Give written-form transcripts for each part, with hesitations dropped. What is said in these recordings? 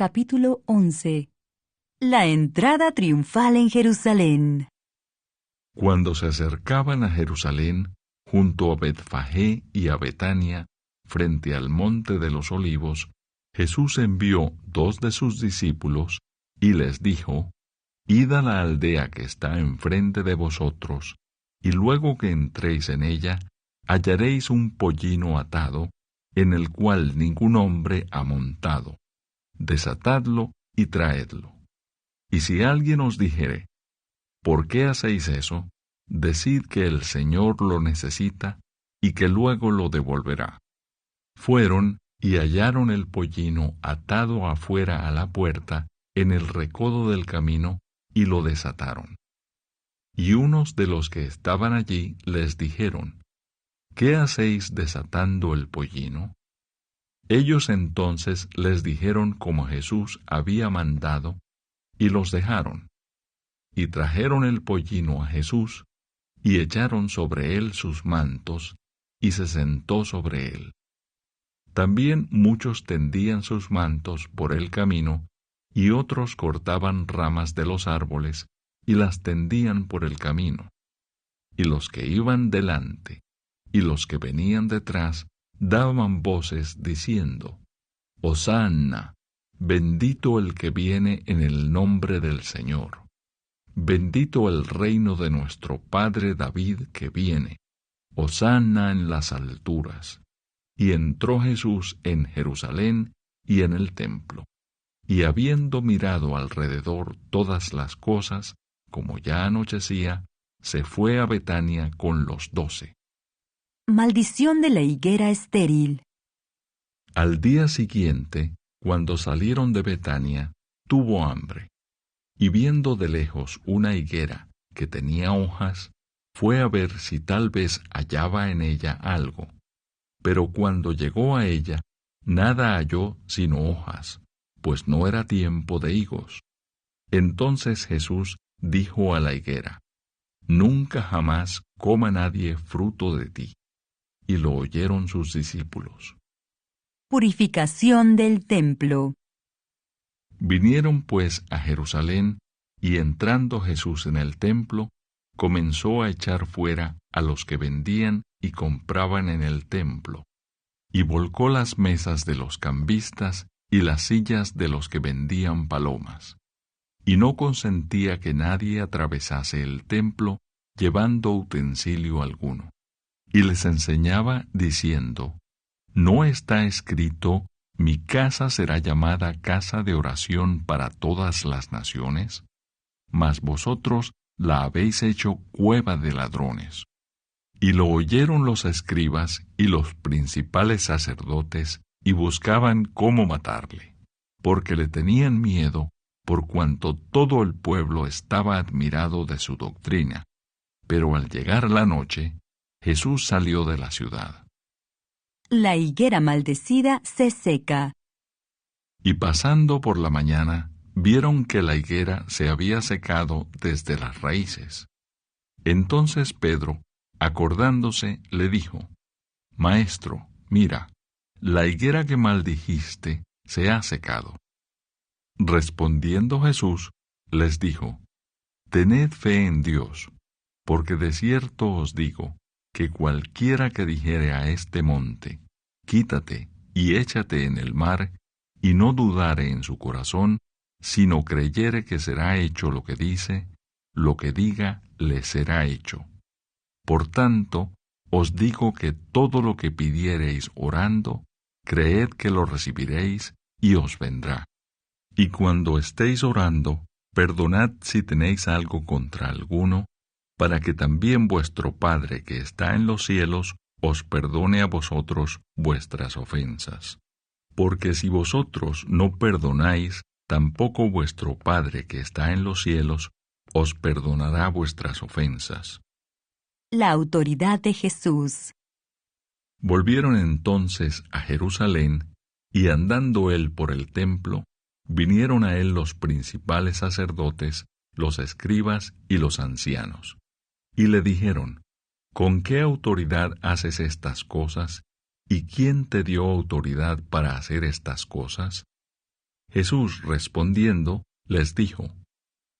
Capítulo 11. La entrada triunfal en Jerusalén. Cuando se acercaban a Jerusalén, junto a Betfagé y a Betania, frente al monte de los Olivos, Jesús envió 2 de sus discípulos y les dijo: Id a la aldea que está enfrente de vosotros, y luego que entréis en ella, hallaréis un pollino atado, en el cual ningún hombre ha montado. Desatadlo y traedlo. Y si alguien os dijere: ¿por qué hacéis eso?, decid que el Señor lo necesita y que luego lo devolverá. Fueron y hallaron el pollino atado afuera a la puerta, en el recodo del camino, y lo desataron. Y unos de los que estaban allí les dijeron: ¿qué hacéis desatando el pollino? Ellos entonces les dijeron como Jesús había mandado, y los dejaron. Y trajeron el pollino a Jesús, y echaron sobre él sus mantos, y se sentó sobre él. También muchos tendían sus mantos por el camino, y otros cortaban ramas de los árboles, y las tendían por el camino. Y los que iban delante, y los que venían detrás, daban voces diciendo: Hosanna, bendito el que viene en el nombre del Señor. Bendito el reino de nuestro Padre David que viene. Hosanna en las alturas. Y entró Jesús en Jerusalén y en el templo. Y habiendo mirado alrededor todas las cosas, como ya anochecía, se fue a Betania con los 12. Maldición de la higuera estéril. Al día siguiente, cuando salieron de Betania, tuvo hambre. Y viendo de lejos una higuera que tenía hojas, fue a ver si tal vez hallaba en ella algo. Pero cuando llegó a ella, nada halló sino hojas, pues no era tiempo de higos. Entonces Jesús dijo a la higuera: Nunca jamás coma nadie fruto de ti. Y lo oyeron sus discípulos. Purificación del templo. Vinieron pues a Jerusalén, y entrando Jesús en el templo, comenzó a echar fuera a los que vendían y compraban en el templo, y volcó las mesas de los cambistas y las sillas de los que vendían palomas, y no consentía que nadie atravesase el templo llevando utensilio alguno. Y les enseñaba diciendo: ¿no está escrito: mi casa será llamada casa de oración para todas las naciones? Mas vosotros la habéis hecho cueva de ladrones. Y lo oyeron los escribas y los principales sacerdotes, y buscaban cómo matarle, porque le tenían miedo, por cuanto todo el pueblo estaba admirado de su doctrina. Pero al llegar la noche, Jesús salió de la ciudad. La higuera maldecida se seca. Y pasando por la mañana, vieron que la higuera se había secado desde las raíces. Entonces Pedro, acordándose, le dijo: Maestro, mira, la higuera que maldijiste se ha secado. Respondiendo Jesús, les dijo: Tened fe en Dios, porque de cierto os digo, que cualquiera que dijere a este monte: quítate y échate en el mar, y no dudare en su corazón, sino creyere que será hecho lo que dice, lo que diga le será hecho. Por tanto, os digo que todo lo que pidiereis orando, creed que lo recibiréis, y os vendrá. Y cuando estéis orando, perdonad si tenéis algo contra alguno, para que también vuestro Padre que está en los cielos os perdone a vosotros vuestras ofensas. Porque si vosotros no perdonáis, tampoco vuestro Padre que está en los cielos os perdonará vuestras ofensas. La autoridad de Jesús. Volvieron entonces a Jerusalén, y andando él por el templo, vinieron a él los principales sacerdotes, los escribas y los ancianos. Y le dijeron: ¿con qué autoridad haces estas cosas? ¿Y quién te dio autoridad para hacer estas cosas? Jesús respondiendo les dijo: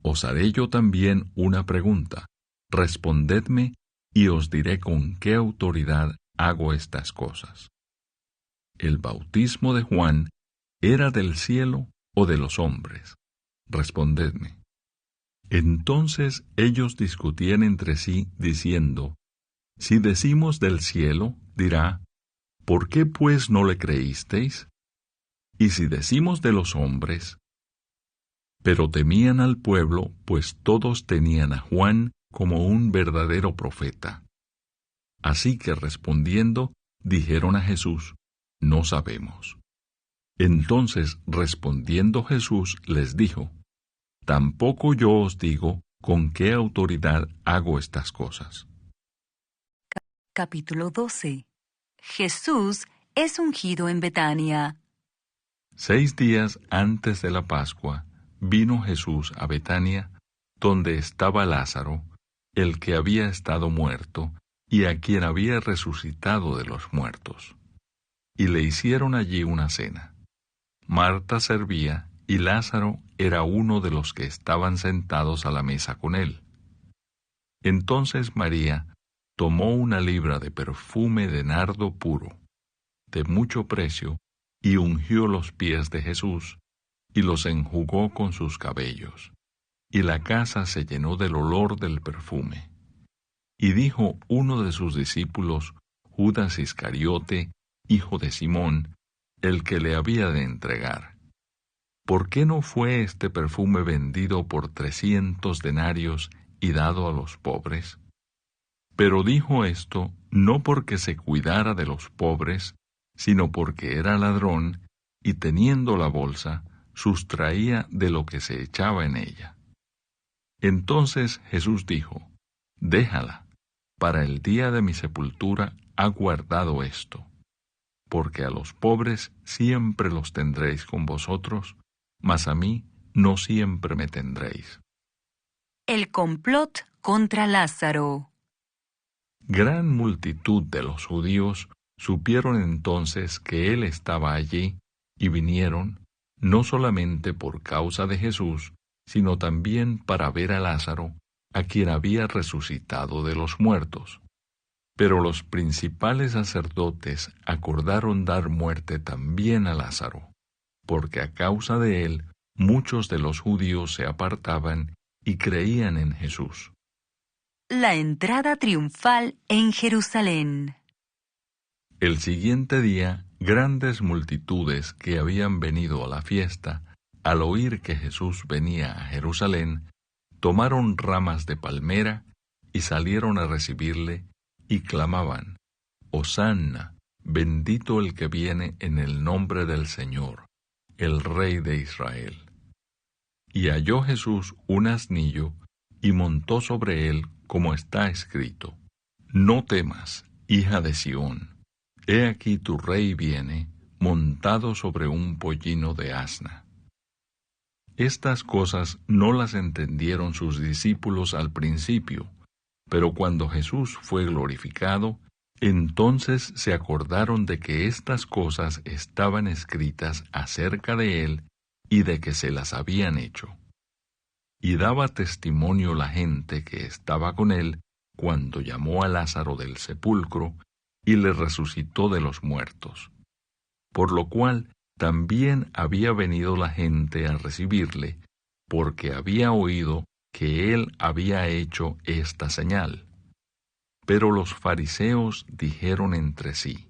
Os haré yo también una pregunta. Respondedme y os diré con qué autoridad hago estas cosas. ¿El bautismo de Juan era del cielo o de los hombres? Respondedme. Entonces ellos discutían entre sí, diciendo: Si decimos del cielo, dirá: ¿por qué pues no le creísteis? Y si decimos de los hombres. Pero temían al pueblo, pues todos tenían a Juan como un verdadero profeta. Así que respondiendo, dijeron a Jesús: No sabemos. Entonces respondiendo Jesús les dijo: Tampoco yo os digo con qué autoridad hago estas cosas. Capítulo 12. Jesús es ungido en Betania. 6 días antes de la Pascua, vino Jesús a Betania, donde estaba Lázaro, el que había estado muerto, y a quien había resucitado de los muertos. Y le hicieron allí una cena. Marta servía, y Lázaro era uno de los que estaban sentados a la mesa con él. Entonces María tomó 1 libra de perfume de nardo puro, de mucho precio, y ungió los pies de Jesús, y los enjugó con sus cabellos. Y la casa se llenó del olor del perfume. Y dijo uno de sus discípulos, Judas Iscariote, hijo de Simón, el que le había de entregar: ¿por qué no fue este perfume vendido por 300 denarios y dado a los pobres? Pero dijo esto no porque se cuidara de los pobres, sino porque era ladrón, y teniendo la bolsa, sustraía de lo que se echaba en ella. Entonces Jesús dijo: Déjala, para el día de mi sepultura ha guardado esto, porque a los pobres siempre los tendréis con vosotros, mas a mí no siempre me tendréis. El complot contra Lázaro. Gran multitud de los judíos supieron entonces que él estaba allí, y vinieron, no solamente por causa de Jesús, sino también para ver a Lázaro, a quien había resucitado de los muertos. Pero los principales sacerdotes acordaron dar muerte también a Lázaro, porque a causa de él muchos de los judíos se apartaban y creían en Jesús. La entrada triunfal en Jerusalén. El siguiente día, grandes multitudes que habían venido a la fiesta, al oír que Jesús venía a Jerusalén, tomaron ramas de palmera y salieron a recibirle, y clamaban: Hosanna, bendito el que viene en el nombre del Señor, el Rey de Israel. Y halló Jesús un asnillo, y montó sobre él, como está escrito: No temas, hija de Sión, he aquí tu rey viene, montado sobre un pollino de asna. Estas cosas no las entendieron sus discípulos al principio, pero cuando Jesús fue glorificado, entonces se acordaron de que estas cosas estaban escritas acerca de él y de que se las habían hecho. Y daba testimonio la gente que estaba con él cuando llamó a Lázaro del sepulcro y le resucitó de los muertos. Por lo cual también había venido la gente a recibirle, porque había oído que él había hecho esta señal. Pero los fariseos dijeron entre sí: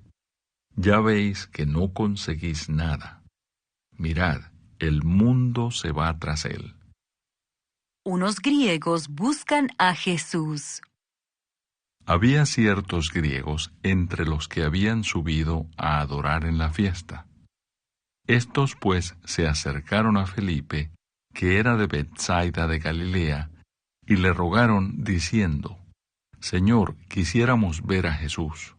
Ya veis que no conseguís nada. Mirad, el mundo se va tras él. Unos griegos buscan a Jesús. Había ciertos griegos entre los que habían subido a adorar en la fiesta. Estos pues se acercaron a Felipe, que era de Betsaida de Galilea, y le rogaron diciendo: Señor, quisiéramos ver a Jesús.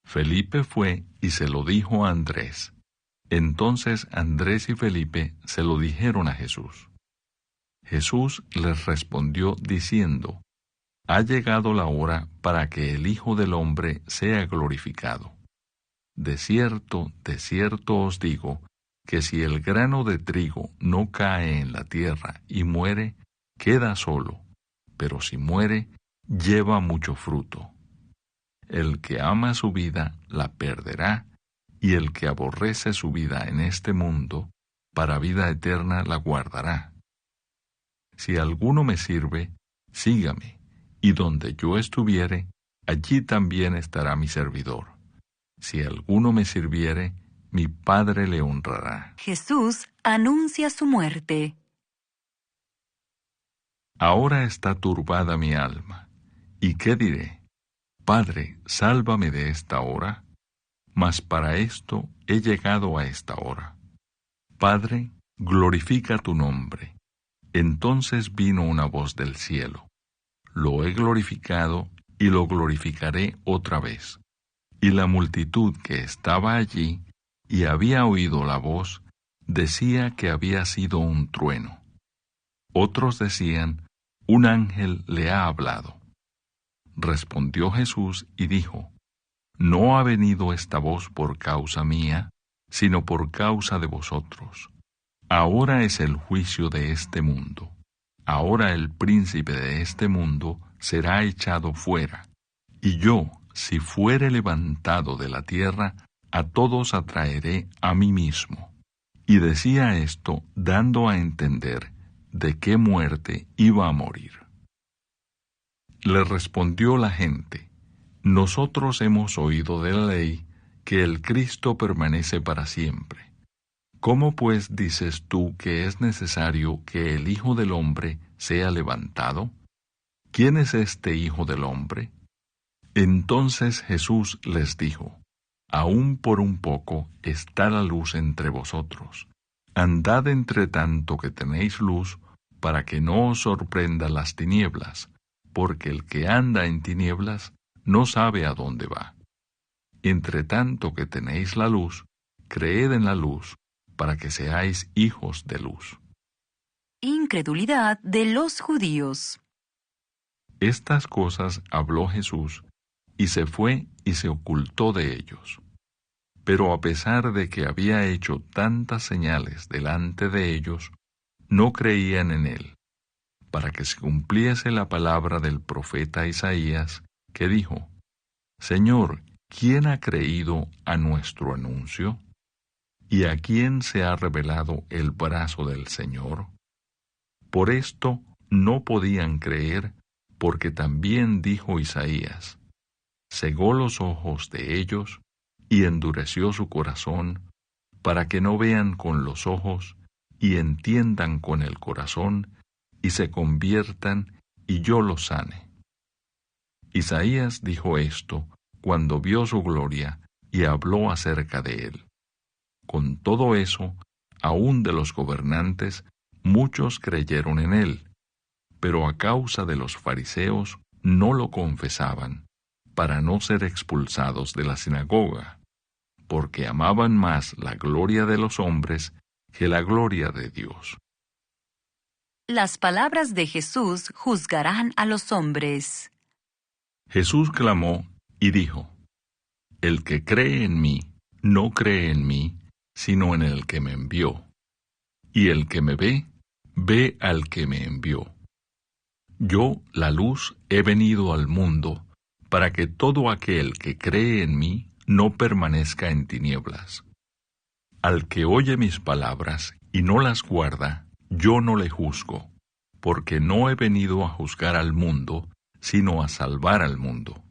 Felipe fue y se lo dijo a Andrés. Entonces Andrés y Felipe se lo dijeron a Jesús. Jesús les respondió diciendo: Ha llegado la hora para que el Hijo del Hombre sea glorificado. De cierto os digo, que si el grano de trigo no cae en la tierra y muere, queda solo, pero si muere, lleva mucho fruto. El que ama su vida la perderá, y el que aborrece su vida en este mundo, para vida eterna la guardará. Si alguno me sirve, sígame, y donde yo estuviere, allí también estará mi servidor. Si alguno me sirviere, mi Padre le honrará. Jesús anuncia su muerte. Ahora está turbada mi alma. ¿Y qué diré? Padre, sálvame de esta hora. Mas para esto he llegado a esta hora. Padre, glorifica tu nombre. Entonces vino una voz del cielo. Lo he glorificado y lo glorificaré otra vez. Y la multitud que estaba allí y había oído la voz, decía que había sido un trueno. Otros decían, un ángel le ha hablado. Respondió Jesús y dijo, no ha venido esta voz por causa mía, sino por causa de vosotros. Ahora es el juicio de este mundo. Ahora el príncipe de este mundo será echado fuera. Y yo, si fuere levantado de la tierra, a todos atraeré a mí mismo. Y decía esto dando a entender de qué muerte iba a morir. Le respondió la gente, nosotros hemos oído de la ley que el Cristo permanece para siempre. ¿Cómo pues dices tú que es necesario que el Hijo del Hombre sea levantado? ¿Quién es este Hijo del Hombre? Entonces Jesús les dijo, aún por un poco está la luz entre vosotros. Andad entre tanto que tenéis luz, para que no os sorprendan las tinieblas, porque el que anda en tinieblas no sabe a dónde va. Entre tanto que tenéis la luz, creed en la luz, para que seáis hijos de luz. Incredulidad de los judíos. Estas cosas habló Jesús, y se fue y se ocultó de ellos. Pero a pesar de que había hecho tantas señales delante de ellos, no creían en él, para que se cumpliese la palabra del profeta Isaías, que dijo, Señor, ¿quién ha creído a nuestro anuncio? ¿Y a quién se ha revelado el brazo del Señor? Por esto no podían creer, porque también dijo Isaías, cegó los ojos de ellos y endureció su corazón, para que no vean con los ojos y entiendan con el corazón y se conviertan y yo los sane. Isaías dijo esto cuando vio su gloria y habló acerca de él. Con todo eso, aun de los gobernantes, muchos creyeron en él, pero a causa de los fariseos no lo confesaban, para no ser expulsados de la sinagoga, porque amaban más la gloria de los hombres que la gloria de Dios. Las palabras de Jesús juzgarán a los hombres. Jesús clamó y dijo, el que cree en mí, no cree en mí, sino en el que me envió. Y el que me ve, ve al que me envió. Yo, la luz, he venido al mundo, para que todo aquel que cree en mí no permanezca en tinieblas. Al que oye mis palabras y no las guarda, yo no le juzgo, porque no he venido a juzgar al mundo, sino a salvar al mundo.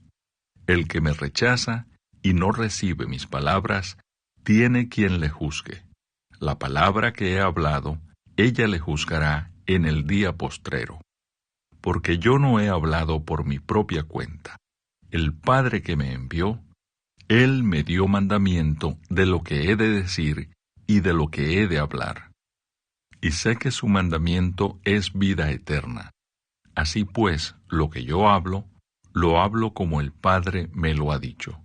El que me rechaza y no recibe mis palabras, tiene quien le juzgue. La palabra que he hablado, ella le juzgará en el día postrero. Porque yo no he hablado por mi propia cuenta. El Padre que me envió, Él me dio mandamiento de lo que he de decir y de lo que he de hablar. Y sé que su mandamiento es vida eterna. Así pues, lo que yo hablo, lo hablo como el Padre me lo ha dicho.